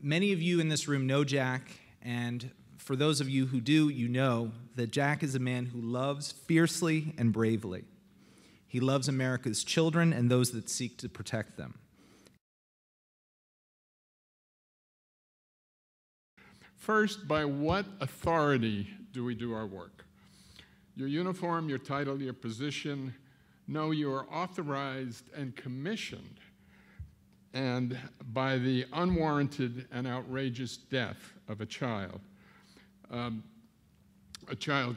Many of you in this room know Jack, and for those of you who do, you know that Jack is a man who loves fiercely and bravely. He loves America's children and those that seek to protect them. First, by what authority do we do our work? Your uniform, your title, your position, no, you are authorized and commissioned, and by the unwarranted and outrageous death of a child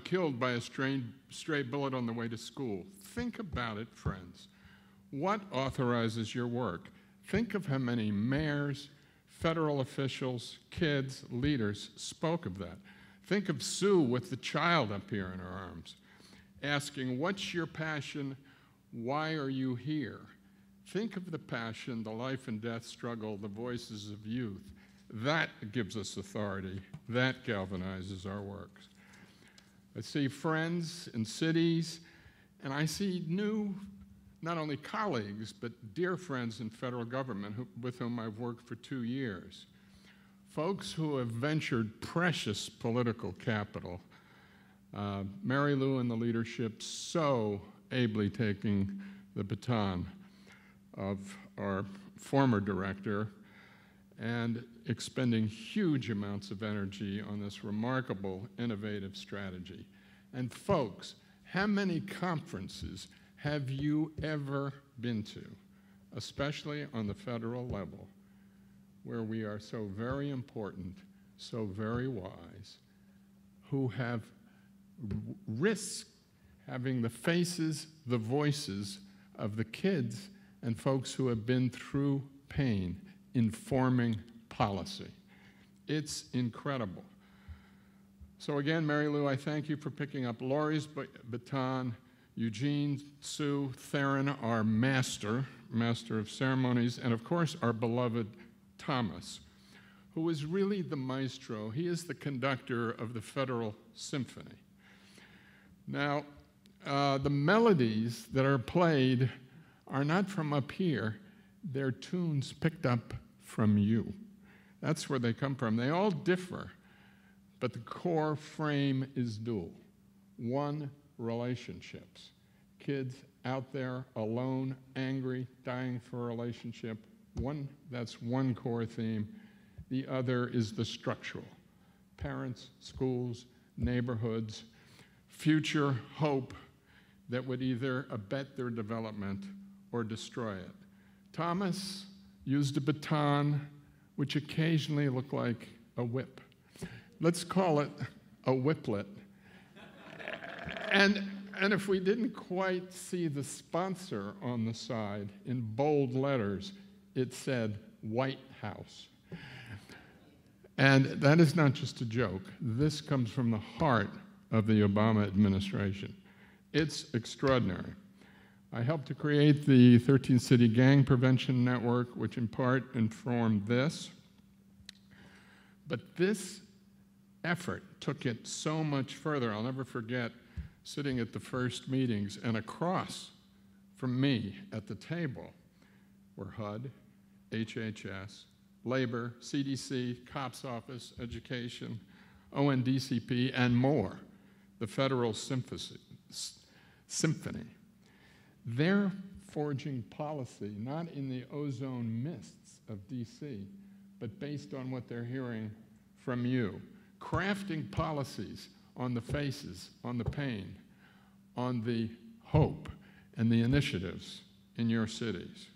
killed by a stray bullet on the way to school. Think about it, friends. What authorizes your work? Think of how many mayors, federal officials, kids, leaders spoke of that. Think of Sue with the child up here in her arms, asking, what's your passion? Why are you here? Think of the passion, the life and death struggle, the voices of youth. That gives us authority. That galvanizes our works. I see friends in cities, and I see new, not only colleagues, but dear friends in federal government with whom I've worked for 2 years. Folks who have ventured precious political capital. Mary Lou and the leadership so ably taking the baton of our former director and expending huge amounts of energy on this remarkable, innovative strategy. And folks, how many conferences have you ever been to, especially on the federal level, where we are so very important, so very wise, who have risked having the faces, the voices of the kids and folks who have been through pain informing policy? It's incredible. So again, Mary Lou, I thank you for picking up Lori's baton. Eugene, Sue, Theron, our master of ceremonies, and of course our beloved Thomas, who is really the maestro. He is the conductor of the Federal Symphony. Now, the melodies that are played are not from up here. They're tunes picked up from you. That's where they come from. They all differ, but the core frame is dual. One, relationships. Kids out there alone, angry, dying for a relationship. That's one core theme. The other is the structural. Parents, schools, neighborhoods, future hope that would either abet their development or destroy it. Thomas used a baton which occasionally looked like a whip. Let's call it a whiplet. And if we didn't quite see the sponsor on the side, in bold letters, it said White House. And that is not just a joke. This comes from the heart of the Obama administration. It's extraordinary. I helped to create the 13-City Gang Prevention Network, which in part informed this. But this effort took it so much further. I'll never forget sitting at the first meetings, and across from me at the table were HUD, HHS, Labor, CDC, Cops Office, Education, ONDCP, and more, the Federal Symphony. They're forging policy, not in the ozone mists of DC, but based on what they're hearing from you. Crafting policies on the faces, on the pain, on the hope, and the initiatives in your cities.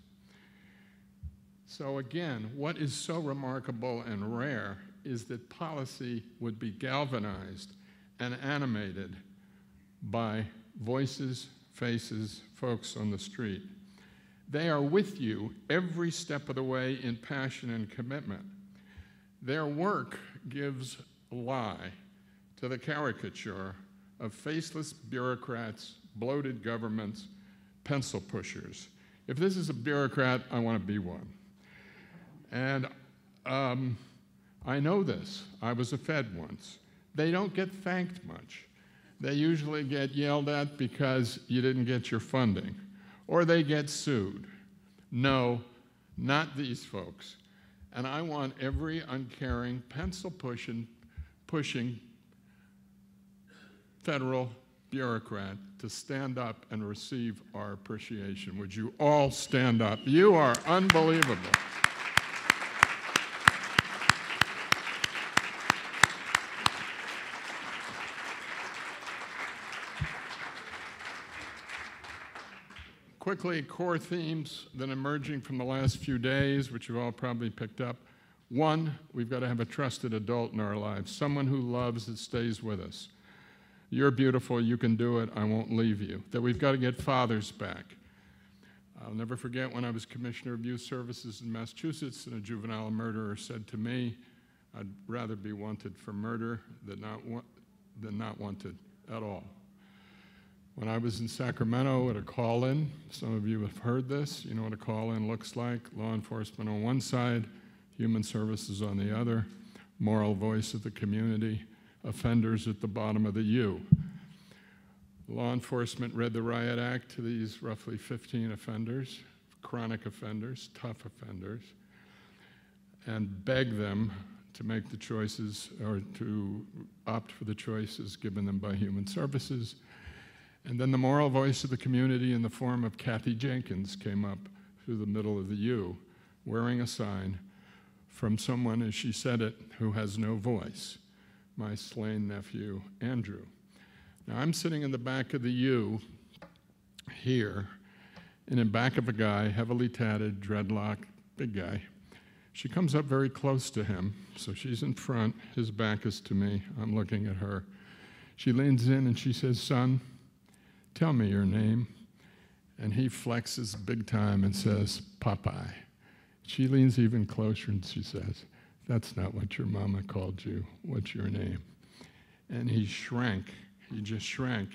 So again, what is so remarkable and rare is that policy would be galvanized and animated by voices, faces, folks on the street. They are with you every step of the way in passion and commitment. Their work gives lie to the caricature of faceless bureaucrats, bloated governments, pencil pushers. If this is a bureaucrat, I want to be one. And I know this. I was a Fed once. They don't get thanked much. They usually get yelled at because you didn't get your funding, or they get sued. No, not these folks. And I want every uncaring, pencil-pushing federal bureaucrat to stand up and receive our appreciation. Would you all stand up? You are unbelievable. Quickly, core themes that are emerging from the last few days, which you've all probably picked up. One, we've got to have a trusted adult in our lives, someone who loves that stays with us. You're beautiful, you can do it, I won't leave you. That we've got to get fathers back. I'll never forget when I was Commissioner of Youth Services in Massachusetts and a juvenile murderer said to me, I'd rather be wanted for murder than not wanted at all. When I was in Sacramento at a call-in, some of you have heard this, you know what a call-in looks like, law enforcement on one side, human services on the other, moral voice of the community, offenders at the bottom of the U. Law enforcement read the Riot Act to these roughly 15 offenders, chronic offenders, tough offenders, and begged them to make the choices or to opt for the choices given them by human services. And then the moral voice of the community in the form of Kathy Jenkins came up through the middle of the U, wearing a sign from someone, as she said it, who has no voice, my slain nephew, Andrew. Now, I'm sitting in the back of the U here, and in back of a guy, heavily tatted, dreadlocked, big guy. She comes up very close to him, so she's in front, his back is to me, I'm looking at her. She leans in and she says, son, tell me your name. And he flexes big time and says, Popeye. She leans even closer and she says, that's not what your mama called you. What's your name? And he shrank. He just shrank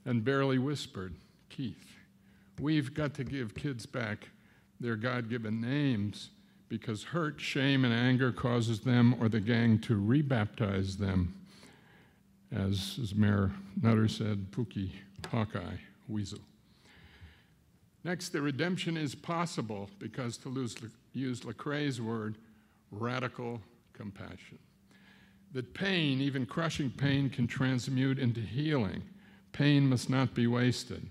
and barely whispered, Keith. We've got to give kids back their God-given names because hurt, shame, and anger causes them or the gang to rebaptize them. As Mayor Nutter said, Pookie, Hawkeye, Weasel. Next, the redemption is possible because, to use Lecrae's word, radical compassion. That pain, even crushing pain, can transmute into healing. Pain must not be wasted.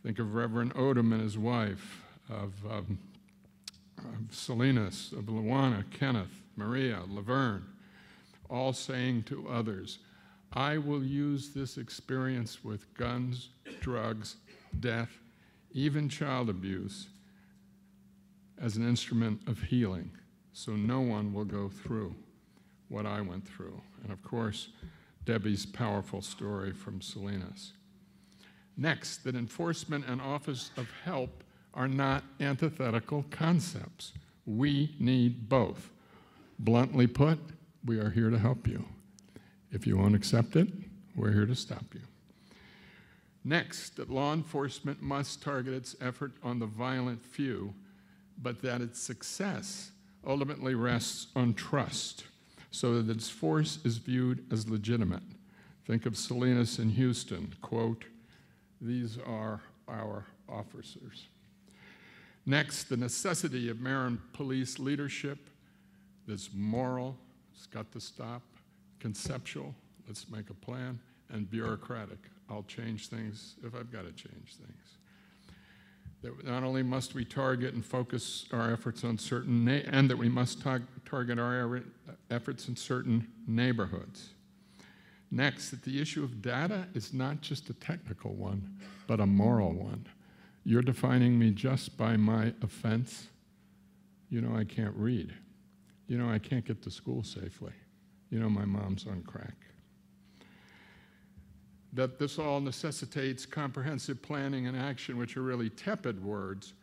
Think of Reverend Odom and his wife, of Salinas, of Luana, Kenneth, Maria, Laverne, all saying to others, I will use this experience with guns, drugs, death, even child abuse, as an instrument of healing, so no one will go through what I went through. And of course, Debbie's powerful story from Salinas. Next, that enforcement and office of help are not antithetical concepts. We need both. Bluntly put, we are here to help you. If you won't accept it, we're here to stop you. Next, that law enforcement must target its effort on the violent few, but that its success ultimately rests on trust, so that its force is viewed as legitimate. Think of Salinas in Houston, quote, these are our officers. Next, the necessity of Marin police leadership that's moral, it's got to stop, conceptual, let's make a plan, and bureaucratic, I'll change things if I've got to change things. That not only must we target and focus our efforts on certain, and that we must target our efforts in certain neighborhoods. Next, that the issue of data is not just a technical one, but a moral one. You're defining me just by my offense. You know I can't read. You know I can't get to school safely. You know my mom's on crack. That this all necessitates comprehensive planning and action, which are really tepid words,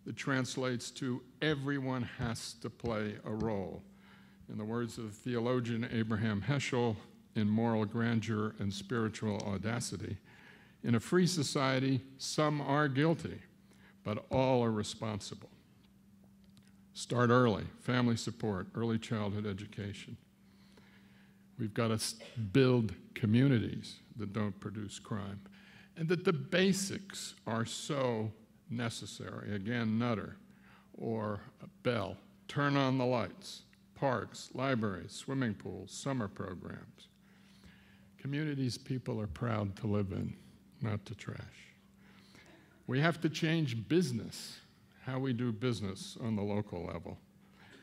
that translates to everyone has to play a role. In the words of theologian Abraham Heschel, in Moral Grandeur and Spiritual Audacity, in a free society, some are guilty, but all are responsible. Start early, family support, early childhood education. We've got to build communities that don't produce crime, and that the basics are so necessary. Again, Nutter or Bell, turn on the lights, parks, libraries, swimming pools, summer programs. Communities people are proud to live in, not to trash. We have to change business, how we do business on the local level.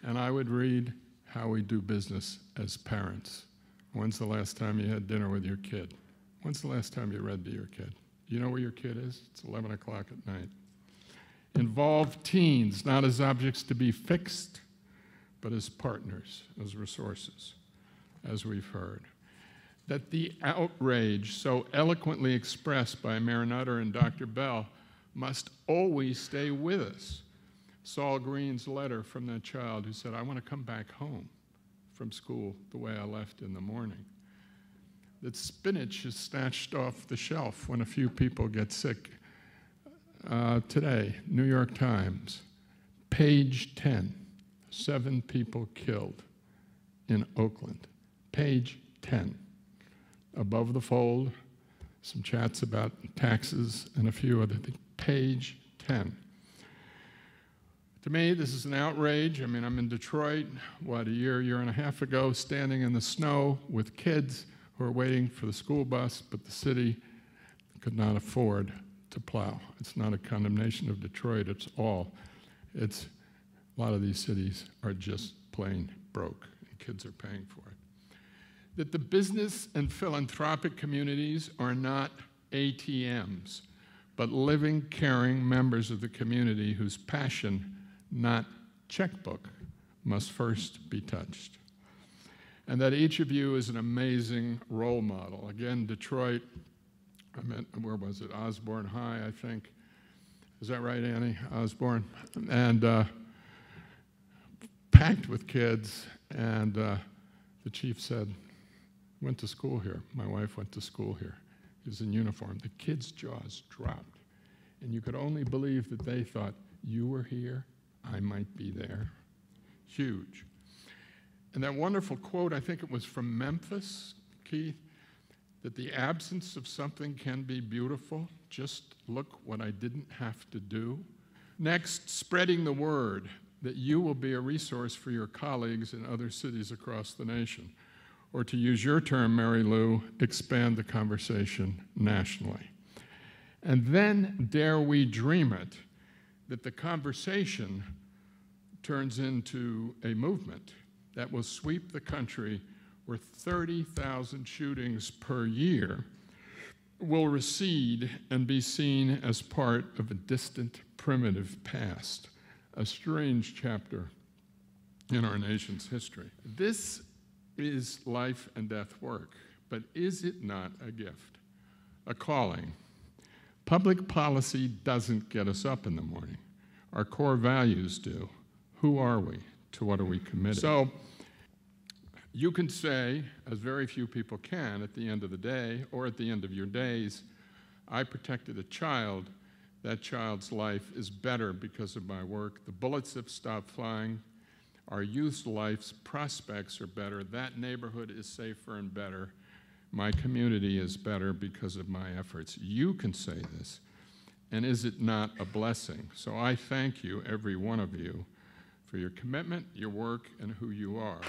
And I would read how we do business as parents. When's the last time you had dinner with your kid? When's the last time you read to your kid? You know where your kid is? It's 11 o'clock at night. Involve teens, not as objects to be fixed, but as partners, as resources, as we've heard. That the outrage so eloquently expressed by Mayor Nutter and Dr. Bell must always stay with us. Saul Green's letter from that child who said, I want to come back home from school the way I left in the morning. That spinach is snatched off the shelf when a few people get sick. Today, New York Times, page 10, 7 people killed in Oakland. Page 10. Above the fold, some chats about taxes and a few other things. Page 10. To me, this is an outrage. I mean, I'm in Detroit, a year and a half ago, standing in the snow with kids who are waiting for the school bus, but the city could not afford to plow. It's not a condemnation of Detroit, it's a lot of these cities are just plain broke, and kids are paying for it. That the business and philanthropic communities are not ATMs, but living, caring members of the community whose passion, not checkbook, must first be touched. And that each of you is an amazing role model. Again, Detroit, where was it? Osborne High, I think. Is that right, Annie? Osborne. And packed with kids, and the chief said, went to school here. My wife went to school here. He was in uniform. The kids' jaws dropped. And you could only believe that they thought, you were here, I might be there. Huge. And that wonderful quote, I think it was from Memphis, Keith, that the absence of something can be beautiful. Just look what I didn't have to do. Next, spreading the word that you will be a resource for your colleagues in other cities across the nation. Or to use your term, Mary Lou, expand the conversation nationally. And then dare we dream it, that the conversation turns into a movement that will sweep the country where 30,000 shootings per year will recede and be seen as part of a distant, primitive past, a strange chapter in our nation's history. This is life and death work, but is it not a gift, a calling? Public policy doesn't get us up in the morning. Our core values do. Who are we? To what are we committed? So you can say, as very few people can at the end of the day or at the end of your days, I protected a child. That child's life is better because of my work. The bullets have stopped flying. Our youth's life's prospects are better. That neighborhood is safer and better. My community is better because of my efforts. You can say this. And is it not a blessing? So I thank you, every one of you, for your commitment, your work, and who you are.